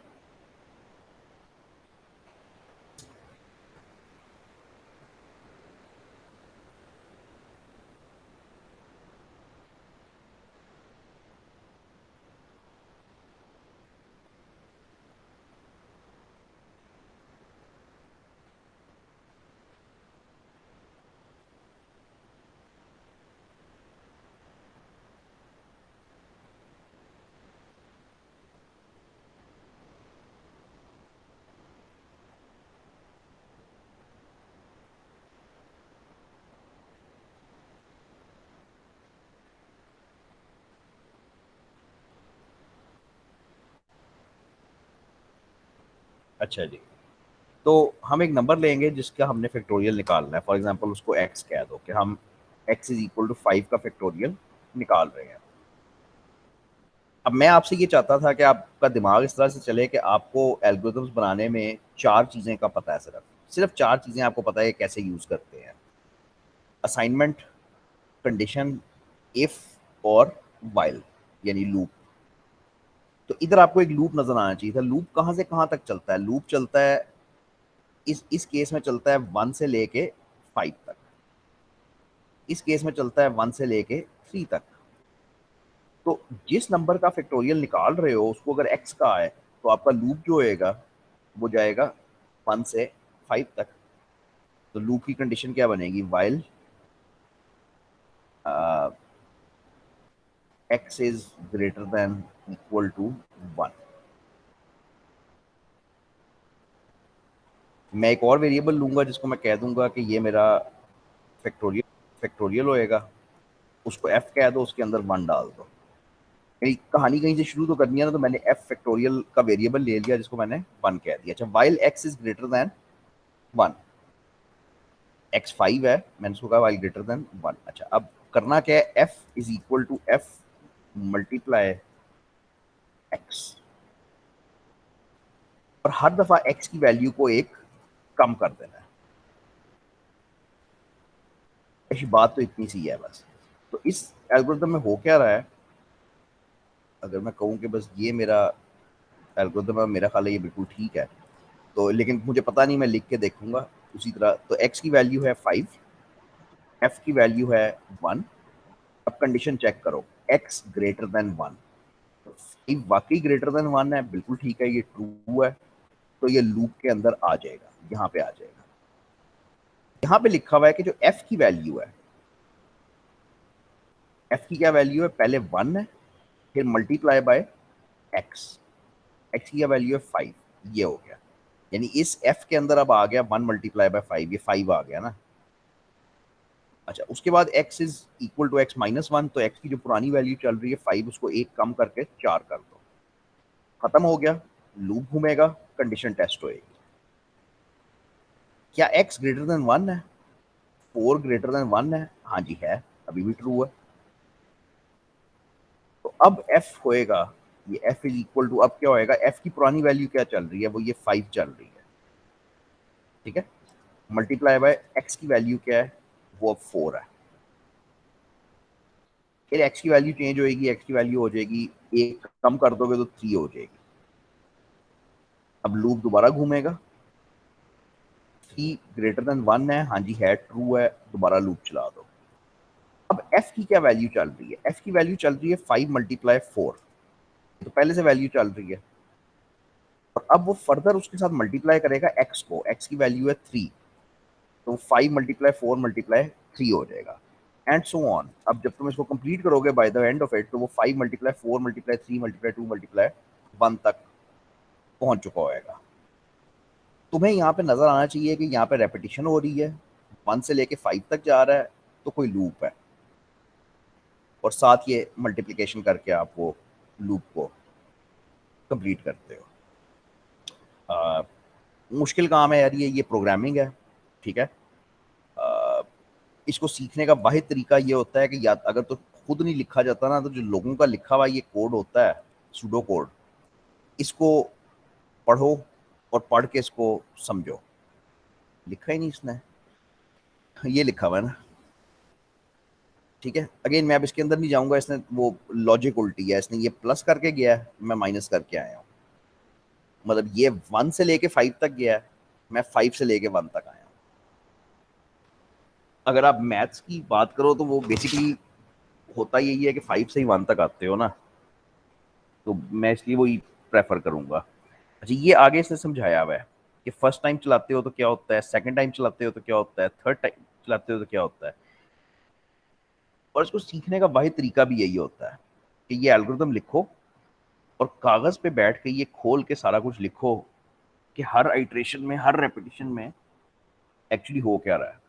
अच्छा जी, तो हम एक नंबर लेंगे जिसका हमने फैक्टोरियल निकालना है। फॉर एग्जांपल उसको x कह दो, कि हम x इज इक्वल टू 5 का फैक्टोरियल निकाल रहे हैं। अब मैं आपसे ये चाहता था कि आपका दिमाग इस तरह से चले कि आपको एल्गोरिथम्स बनाने में 4 चीज़ें का पता है, सिर्फ सिर्फ 4 चीज़ें आपको पता है कि कैसे यूज़ करते हैं। असाइनमेंट, कंडीशन, इफ और वाइल, यानी लूप। तो इधर आपको एक लूप नजर आना चाहिए था। लूप कहाँ से कहाँ तक चलता है? लूप चलता है, इस केस में चलता है 1 से लेके 5 तक, इस केस में चलता है 1 से लेके 3 तक। तो जिस नंबर का फैक्टोरियल निकाल रहे हो उसको अगर x का है, तो आपका लूप जो होएगा वो जाएगा 1 से 5 तक। तो लूप की कंडीशन क्या बनेगी? While x is greater than equal to 1। मैं एक और वेरिएबल लूंगा जिसको मैं कह दूंगा कि ये मेरा फैक्टोरियल फैक्टोरियल होएगा, उसको f कह दो, उसके अंदर 1 डाल दो। कहीं कहानी कहीं से शुरू तो करनी है ना, तो मैंने f फैक्टोरियल का वेरिएबल ले लिया जिसको मैंने 1 कह दिया। अच्छा, while x is greater then 1, x 5 है, मैंने उसको कहा वाइल ग्रेटर देन 1। अच्छा, अब करना क्या है? f is equal to f multiply x। और हर दफा एक्स की वैल्यू को एक कम कर देना है। ऐसी बात तो इतनी सी है बस। तो इस एल्गोरिथम में हो क्या रहा है, अगर मैं कहूँ कि बस ये मेरा एल्गोरिथम है, मेरा ख्याल है ये बिल्कुल ठीक है, तो लेकिन मुझे पता नहीं, मैं लिख के देखूंगा उसी तरह। तो एक्स की वैल्यू है 5, एफ की वैल्यू है 1। अब कंडीशन चेक करो, एक्स ग्रेटर देन 1। फाइव वाकई ग्रेटर देन 1 है, बिल्कुल ठीक है, ये ट्रू है, तो ये लूप के अंदर आ जाएगा, यहाँ पे आ जाएगा। यहाँ पे लिखा हुआ है कि जो एफ की वैल्यू है, एफ की क्या वैल्यू है, पहले 1 है, फिर मल्टीप्लाई बाय एक्स, एक्स की क्या वैल्यू है 5, ये हो गया। यानी इस एफ के अंदर अब आ गया 1 मल्टीप्लाई बाय 5, ये 5 आ गया ना। अच्छा, उसके बाद x is equal to x minus 1, तो x की जो पुरानी वैल्यू चल रही है 5, उसको एक कम करके 4 कर दो, खत्म हो गया, लूप घूमेगा, कंडीशन टेस्ट होएगी। क्या x ग्रेटर देन 1 है, 4 ग्रेटर देन 1 है, हाँ जी है, अभी भी ट्रू है। तो अब f होएगा, ये f इज इक्वल टू, अब क्या होएगा, f की पुरानी वैल्यू क्या चल रही है, वो ये 5 चल रही है, ठीक है, मल्टीप्लाई बाय x की वैल्यू क्या है, वो अब 4 है। फिर x की वैल्यू चेंज होएगी, x की वैल्यू हो जाएगी, एक कम कर दोगे तो 3 हो जाएगी। अब लूप दोबारा घूमेगा, 3 ग्रेटर देन 1 है, हाँ जी है, ट्रू है, दोबारा लूप चला दो। अब f की क्या वैल्यू चल रही है, f की वैल्यू चल रही है 5 मल्टीप्लाई 4, तो पहले से वैल्यू चल रही है, और अब वो फर्दर उसके साथ मल्टीप्लाई करेगा x को, x की वैल्यू है 3, तो 5 मल्टीप्लाई 4 मल्टीप्लाई 3 हो जाएगा, एंड सो ऑन। अब जब तुम इसको कंप्लीट करोगे by the end of it, तो वो 5 मल्टीप्लाई 4 मल्टीप्लाई 3 मल्टीप्लाई 2 मल्टीप्लाई 1 तक पहुंच चुका होगा। तुम्हें यहाँ पे नजर आना चाहिए कि यहाँ पे रेपिटेशन हो रही है, 1 से लेके 5 तक जा रहा है, तो कोई लूप है, और साथ ये मल्टीप्लिकेशन करके आप वो लूप को कंप्लीट करते हो। मुश्किल काम है यार, ये प्रोग्रामिंग है, ठीक है। आ, इसको सीखने का वाहिद तरीका ये होता है कि या अगर तो खुद नहीं लिखा जाता ना, तो जो लोगों का लिखा हुआ ये कोड होता है, सूडो कोड, इसको पढ़ो, और पढ़ के इसको समझो। लिखा ही नहीं इसने, ये लिखा हुआ है ना, ठीक है। अगेन मैं अब इसके अंदर नहीं जाऊंगा, इसने वो लॉजिक उल्टी है, इसने ये प्लस करके गया है, मैं माइनस करके आया हूँ, मतलब ये 1 से लेके 5 तक गया है, मैं 5 से लेके 1 तक आया हूँ। अगर आप मैथ्स की बात करो तो वो बेसिकली होता यही है कि 5 से ही 1 तक आते हो ना, तो मैं इसलिए वही प्रेफर करूंगा। अच्छा, ये आगे इसने समझाया हुआ है कि फर्स्ट टाइम चलाते हो तो क्या होता है, सेकंड टाइम चलाते हो तो क्या होता है, थर्ड टाइम चलाते हो तो क्या होता है, और इसको सीखने का वाहिद तरीका भी यही होता है कि ये एल्गोरिथम लिखो, और कागज पे बैठ के ये खोल के सारा कुछ लिखो कि हर आइट्रेशन में, हर रेपिटेशन में एक्चुअली हो क्या रहा है।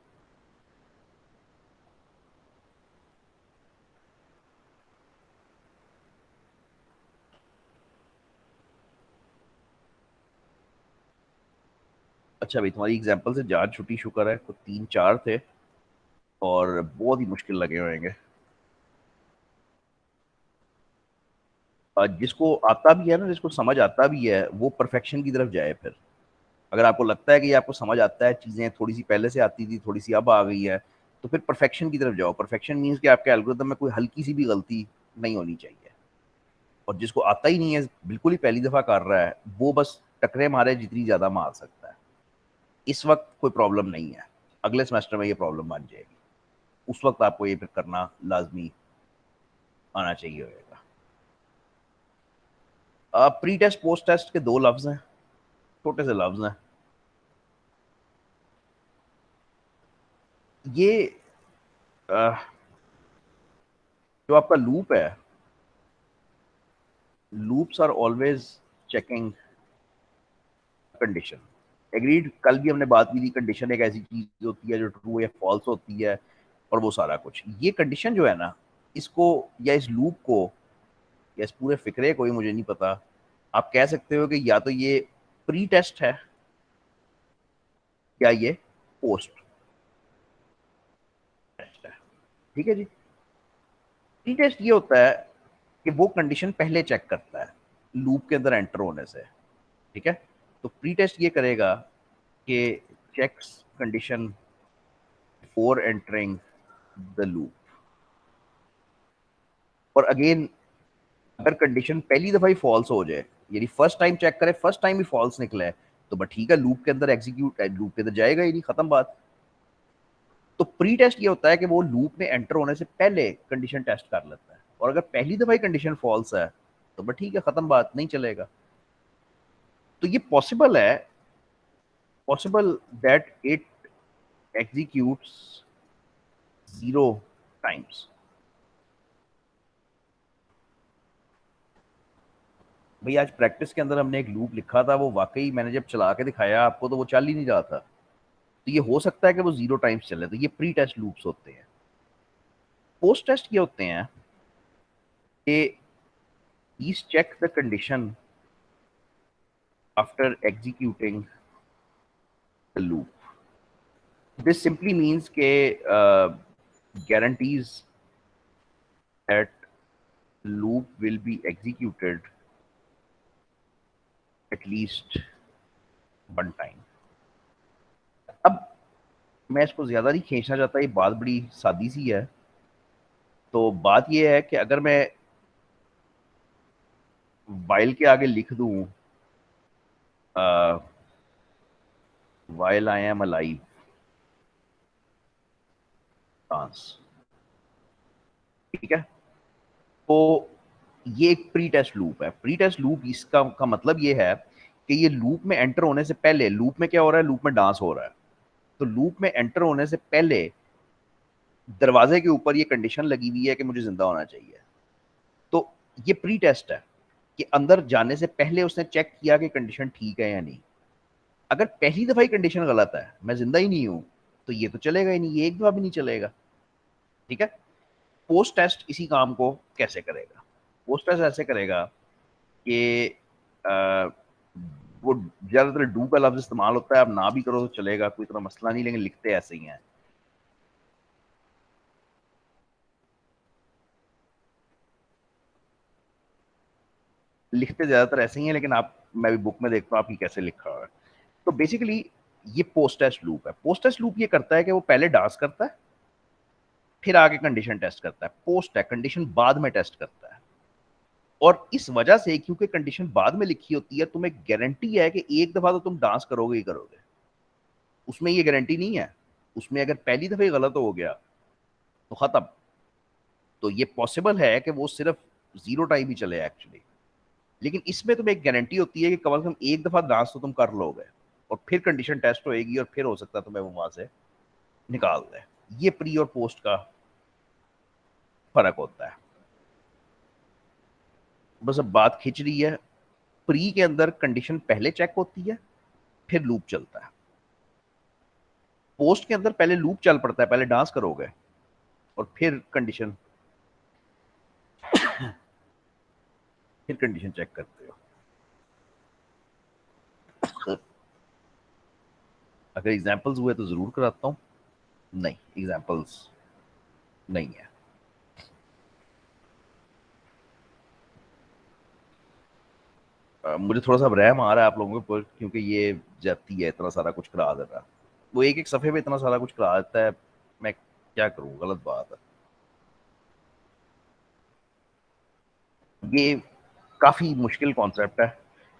अच्छा भाई, तुम्हारी एग्जाम्पल से जान छुट्टी, शुक्र है, कुछ 3-4 थे और बहुत ही मुश्किल लगे होंगे। जिसको आता भी है ना, जिसको समझ आता भी है, वो परफेक्शन की तरफ जाए फिर। अगर आपको लगता है कि आपको समझ आता है, चीज़ें थोड़ी सी पहले से आती थी, थोड़ी सी अब आ गई है, तो फिर परफेक्शन की तरफ जाओ। परफेक्शन मीन्स कि आपके एल्गोरिथम में कोई हल्की सी भी गलती नहीं होनी चाहिए। और जिसको आता ही नहीं है, बिल्कुल ही पहली दफ़ा कर रहा है, वो बस टकरे मारे जितनी ज़्यादा मार सकता है। इस वक्त कोई प्रॉब्लम नहीं है, अगले सेमेस्टर में ये प्रॉब्लम बन जाएगी, उस वक्त आपको ये फिर करना लाजमी आना चाहिए होगा। प्री टेस्ट पोस्ट टेस्ट के दो लफ्ज हैं, छोटे से लफ्ज हैं। ये अ, जो आपका लूप है, loops are always checking condition. Agreed, कल भी हमने बात की थी, कंडीशन एक ऐसी चीज होती है जो ट्रू या फॉल्स होती है, और वो सारा कुछ, ये कंडीशन जो है ना, इसको या इस लूप को या इस पूरे फिक्रे को, ही मुझे नहीं पता, आप कह सकते हो कि या तो ये प्री टेस्ट है या ये पोस्ट टेस्ट है, ठीक है जी। प्री टेस्ट ये होता है कि वो कंडीशन पहले चेक करता है लूप के अंदर एंटर होने से, ठीक है। तो प्री टेस्ट ये करेगा कि checks condition before entering the loop, और अगेन अगर कंडीशन पहली दफा ही फॉल्स हो जाए, यानी फर्स्ट टाइम चेक करे, फर्स्ट टाइम ही फॉल्स निकला है, तो बट ठीक है, लूप के अंदर एग्जीक्यूट, लूप के अंदर जाएगा ही नहीं, खत्म बात। तो प्री टेस्ट ये होता है कि वो लूप में एंटर होने से पहले कंडीशन टेस्ट कर लेता है, और अगर पहली दफा ही कंडीशन फॉल्स है तो बट ठीक है, खत्म बात, नहीं चलेगा। तो ये पॉसिबल है, possible that it executes 0 times. भाई आज प्रैक्टिस के अंदर हमने एक लूप लिखा था, वो वाकई मैंने जब चला के दिखाया आपको तो वो चल ही नहीं रहा था। तो ये हो सकता है कि वो 0 टाइम्स चले, तो ये प्री टेस्ट लूप्स होते हैं। पोस्ट टेस्ट ये होते हैं कि these check the condition after executing the loop. This simply means के guarantees that loop will be executed at least 1 time. अब मैं इसको ज़्यादा नहीं खींचना चाहता, ये बात बड़ी सादी सी है। तो बात ये है कि अगर मैं while के आगे लिख दूँ while I am alive dance, ठीक है, तो ये एक प्री टेस्ट लूप है। प्री टेस्ट लूप इसका का मतलब ये है कि ये लूप में एंटर होने से पहले, लूप में क्या हो रहा है, लूप में डांस हो रहा है, तो लूप में एंटर होने से पहले दरवाजे के ऊपर ये कंडीशन लगी हुई है कि मुझे जिंदा होना चाहिए। तो ये प्री टेस्ट है कि अंदर जाने से पहले उसने चेक किया कि कंडीशन ठीक है या नहीं। अगर पहली दफा ही कंडीशन गलत है, मैं जिंदा ही नहीं हूं, तो ये तो चलेगा ही नहीं, ये एक दफा भी नहीं चलेगा। ठीक है। पोस्ट टेस्ट इसी काम को कैसे करेगा? पोस्ट टेस्ट ऐसे करेगा कि वो ज्यादातर डू का लफ्ज इस्तेमाल होता है, आप ना भी करो तो चलेगा, कोई इतना मसला नहीं, लेकिन लिखते ऐसे ही हैं। लिखते ज्यादातर ऐसे ही हैं, लेकिन आप, मैं भी बुक में देखता हूँ आपकी कैसे लिखा हुआ है। तो बेसिकली ये पोस्ट टेस्ट लूप है। पोस्ट टेस्ट लूप ये करता है कि वो पहले डांस करता है, फिर आगे कंडीशन टेस्ट करता है। पोस्ट है, कंडीशन बाद में टेस्ट करता है। और इस वजह से, क्योंकि कंडीशन बाद में लिखी होती है, तुम्हें गारंटी है कि एक दफा तो तुम डांस करोगे ही करोगे। उसमें ये गारंटी नहीं है, उसमें अगर पहली दफे गलत हो गया तो खत्म। तो ये पॉसिबल है कि वो सिर्फ 0 टाइम ही चले एक्चुअली, लेकिन इसमें तुम्हें एक गारंटी होती है कि कम से कम एक दफा डांस तो तुम कर लोगे, और फिर कंडीशन टेस्ट होएगी, और फिर हो सकता है तुम्हें वो वहां से निकाल दे। ये प्री और पोस्ट का फर्क होता है। बस अब बात खिंच रही है। प्री के अंदर कंडीशन पहले चेक होती है, फिर लूप चलता है। पोस्ट के अंदर पहले लूप चल पड़ता है, पहले डांस करोगे और फिर कंडीशन चेक करते हो। अगर एग्जांपल्स हुए तो जरूर कराता हूं, नहीं एग्जांपल्स नहीं है। मुझे थोड़ा सा रहम आ रहा है आप लोगों पर, क्योंकि ये जाती है इतना सारा कुछ करा दे रहा, वो एक एक सफे पे इतना सारा कुछ करा देता है, मैं क्या करूं, गलत बात है। ये काफी मुश्किल कॉन्सेप्ट है।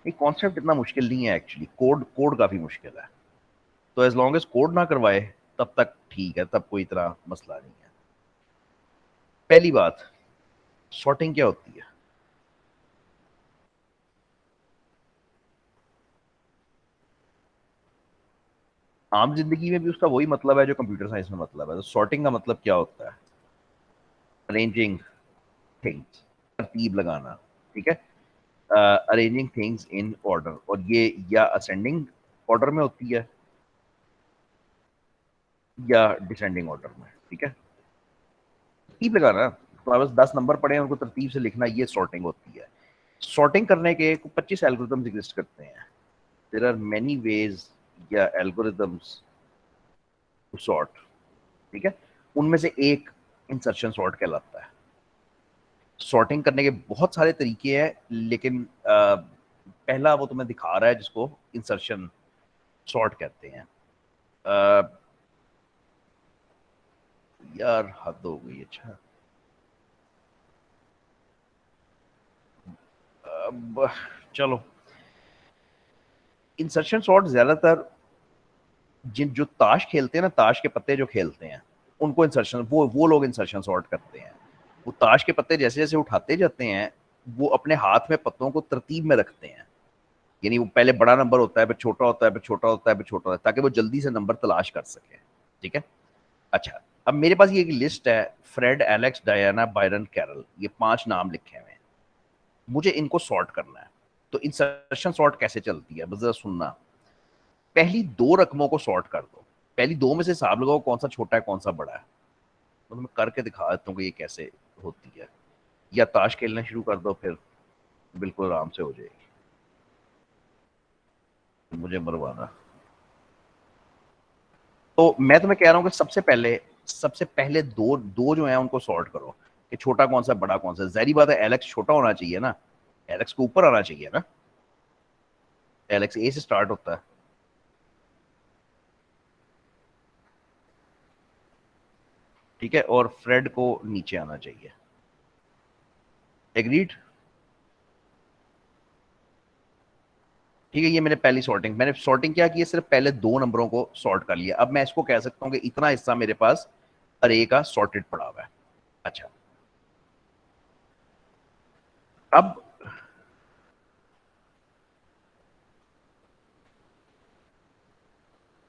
ये कॉन्सेप्ट इतना मुश्किल नहीं है एक्चुअली, कोड कोड काफी मुश्किल है। तो एज लॉन्ग एज कोड ना करवाए तब तक ठीक है, तब कोई इतना मसला नहीं है। पहली बात, सॉर्टिंग क्या होती है? आम जिंदगी में भी उसका वही मतलब है जो कंप्यूटर साइंस में मतलब है। तो सॉर्टिंग का मतलब क्या होता है? अरेंजिंग थिंग्स, तरतीब लगाना। ठीक है, अरेंजिंग थिंग्स इन ऑर्डर, और ये या असेंडिंग ऑर्डर में होती है या डिसेंडिंग ऑर्डर में। ठीक है, तरतीब लगाना, तो बस 10 नंबर पड़े हैं, उनको तरतीब से लिखना, ये सॉर्टिंग होती है। सॉर्टिंग करने के 25 एल्गोरिथम्स एग्जिस्ट करते हैं। देयर आर मेनी वेज या एल्गोरिथम्स टू सॉर्ट। ठीक है, उनमें से एक इंसर्शन सॉर्ट कहलाता है। सॉर्टिंग करने के बहुत सारे तरीके हैं, लेकिन पहला वो तुम्हें दिखा रहा है जिसको इंसर्शन सॉर्ट कहते हैं। यार हद हो गई। अच्छा अब चलो, इंसर्शन सॉर्ट ज्यादातर जिन जो ताश खेलते हैं ना, ताश के पत्ते जो खेलते हैं उनको इंसर्शन, वो लोग इंसर्शन सॉर्ट करते हैं। वो ताश के पत्ते जैसे जैसे उठाते जाते हैं वो अपने हाथ में पत्तों को तरतीब में रखते हैं। यानी वो पहले बड़ा नंबर होता है, फिर छोटा होता है, फिर छोटा होता है, फिर छोटा होता है, ताकि वो जल्दी से नंबर तलाश कर सके। ठीक है। अच्छा, अब मेरे पास ये एक लिस्ट है, Fred, Alex, Diana, Byron, Carol, ये 5 नाम लिखे हुए हैं। मुझे इनको सॉर्ट करना है। तो इंसर्शन सॉर्ट कैसे चलती है बस जरा सुनना। पहली 2 रकमों को सॉर्ट कर दो। पहली 2 में से हिसाब लगाओ कौन सा छोटा है कौन सा बड़ा है। तो मैं करके दिखा देता हूँ कि ये कैसे होती है। या ताश खेलना शुरू कर दो, फिर बिल्कुल आराम से हो जाएगी। मुझे मरवाना। तो मैं तुम्हें कह रहा हूँ कि सबसे पहले दो दो जो है उनको सॉर्ट करो कि छोटा कौन सा बड़ा कौन सा। जहरी बात है, एलेक्स छोटा होना चाहिए ना, एलेक्स को ऊपर आना चाहिए ना। एलेक्स ए से स्टार्ट होता है। ठीक है, और फ्रेड को नीचे आना चाहिए। एग्रीड। ठीक है, ये मैंने पहली सॉर्टिंग, मैंने सॉर्टिंग क्या की है, सिर्फ पहले 2 नंबरों को सॉर्ट कर लिया। अब मैं इसको कह सकता हूँ कि इतना हिस्सा मेरे पास अरे का सॉर्टेड पड़ा हुआ है। अच्छा, अब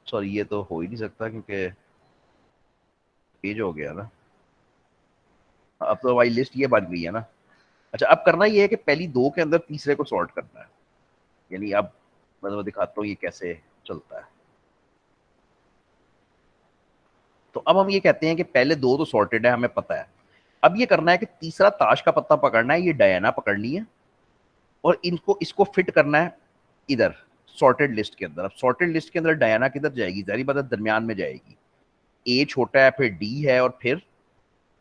सॉरी ये तो हो ही नहीं सकता क्योंकि पेज हो गया ना। अब तो भाई लिस्ट ये बन गई है ना। अच्छा, अब करना ये है कि पहली 2 के अंदर तीसरे को सॉर्ट करना है। यानी अब मैं दिखाता हूँ ये कैसे चलता है। तो अब हम ये कहते हैं कि पहले 2 तो सॉर्टेड है, हमें पता है। अब ये करना है कि तीसरा ताश का पत्ता पकड़ना है, ये डायना पकड़नी है और इनको इसको फिट करना है इधर सॉर्टेड लिस्ट के अंदर। अब सॉर्टेड लिस्ट के अंदर डायना किधर जाएगी, जारी बात है दरमियान में जाएगी। ए छोटा है, फिर डी है और फिर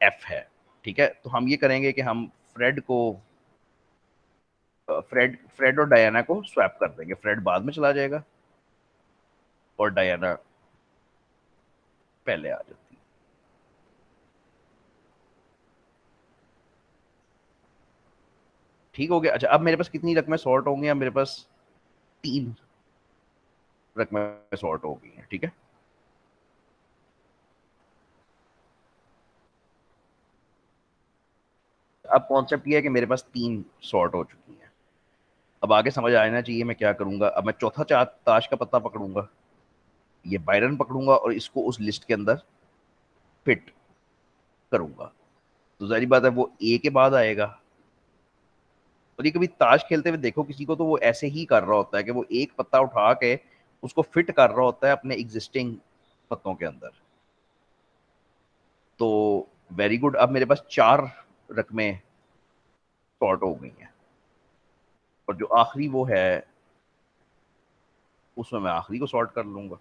एफ है। ठीक है, तो हम ये करेंगे कि हम फ्रेड और डायना को स्वैप कर देंगे। फ्रेड बाद में चला जाएगा और डायना पहले आ जाती है। ठीक हो गया। अच्छा, अब मेरे पास कितनी रकमें सॉर्ट होंगी, अब मेरे पास 3 रकमें सॉर्ट हो गई हैं। ठीक है, अब कॉन्सेप्ट ये है कि मेरे पास 3 सॉर्ट हो चुकी हैं। अब आगे समझ आना चाहिए मैं क्या करूंगा। अब मैं चौथा ताश का पत्ता पकड़ूंगा, ये बायरन पकड़ूंगा और इसको उस लिस्ट के अंदर फिट करूंगा। तो जारी बात है वो ए के बाद आएगा। और ये कभी ताश खेलते हुए देखो किसी को, तो वो ऐसे ही कर रहा होता है कि वो एक पत्ता उठा के उसको फिट कर रहा होता है अपने एग्जिस्टिंग पत्तों के अंदर। तो वेरी गुड, अब मेरे पास 4 रकमें सॉर्ट हो गई हैं और जो आखिरी वो है उसमें मैं आखिरी को सॉर्ट कर लूंगा।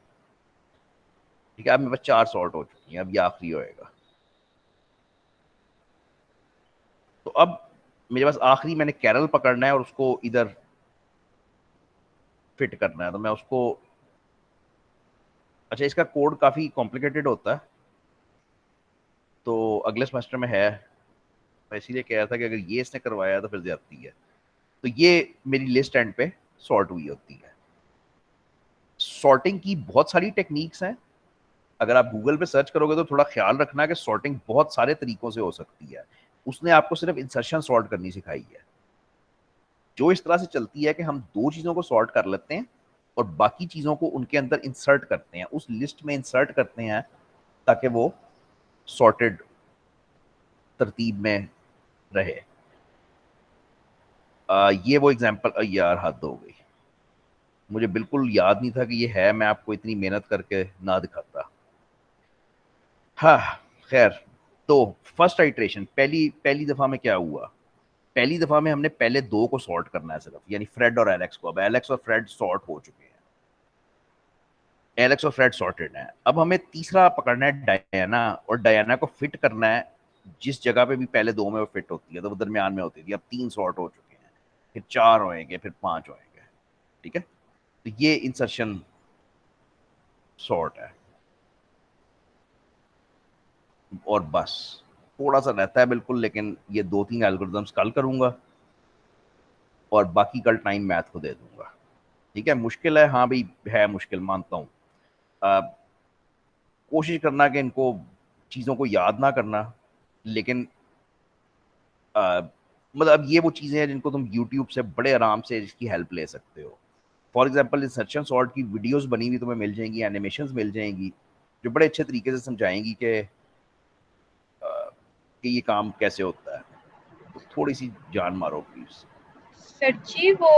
ठीक है, अब मेरे पास 4 सॉर्ट हो चुकी हैं, अब ये आखिरी होएगा। तो अब मेरे पास आखिरी मैंने कैरल पकड़ना है और उसको इधर फिट करना है। तो मैं उसको, अच्छा इसका कोड काफ़ी कॉम्प्लिकेटेड होता है तो अगले सेमेस्टर में है। मैं इसीलिए कह रहा था कि अगर ये इसने करवाया तो फिर ज्यादती है। तो ये मेरी लिस्ट एंड पे सॉर्ट हुई होती है। सॉर्टिंग की बहुत सारी टेक्निक्स हैं। अगर आप गूगल पे सर्च करोगे तो थोड़ा ख्याल रखना कि सॉर्टिंग बहुत सारे तरीकों से हो सकती है। उसने आपको सिर्फ इंसर्शन सॉर्ट करनी सिखाई है, जो इस तरह से चलती है कि हम 2 चीज़ों को सॉर्ट कर लेते हैं और बाकी चीज़ों को उनके अंदर इंसर्ट करते हैं, उस लिस्ट में इंसर्ट करते हैं ताकि वो सॉर्टेड तरतीब में रहे। ये वो एग्जांपल, यार हद हो गई, मुझे बिल्कुल याद नहीं था कि ये है, मैं आपको इतनी मेहनत करके ना दिखाता। हाँ, खैर। तो फर्स्ट आइट्रेशन, पहली पहली दफा में क्या हुआ, पहली दफा में हमने पहले 2 को सॉर्ट करना है सिर्फ, यानी फ्रेड और एलेक्स को। अब एलेक्स और फ्रेड सॉर्ट हो चुके हैं, एलेक्स और फ्रेड सॉर्टेड हैं। अब हमें तीसरा पकड़ना है डायना, और डायना को फिट करना है जिस जगह पे भी पहले 2 में वो फिट होती है, तो वो दरमियान में होती थी। अब 3 सॉर्ट हो चुके हैं, फिर 4 होएंगे, फिर 5 होएंगे। ठीक है, तो ये इंसर्शन सॉर्ट है। और बस थोड़ा सा रहता है बिल्कुल, लेकिन ये 2-3 एल्गोरिदम्स कल करूंगा और बाकी कल टाइम मैथ को दे दूंगा। ठीक है, मुश्किल है, हाँ भाई है मुश्किल, मानता हूँ। कोशिश करना कि इनको चीज़ों को याद ना करना, लेकिन अ, मतलब अब ये वो चीज़ें हैं जिनको तुम यूट्यूब से बड़े आराम से इसकी हेल्प ले सकते हो। फॉर एग्जाम्पल इंसर्शन सॉर्ट की वीडियोस बनी हुई तुम्हें मिल जाएंगी, एनिमेशंस मिल जाएंगी जो बड़े अच्छे तरीके से समझाएंगी कि ये काम कैसे होता है। तो थोड़ी सी जान मारो प्लीज। सर जी वो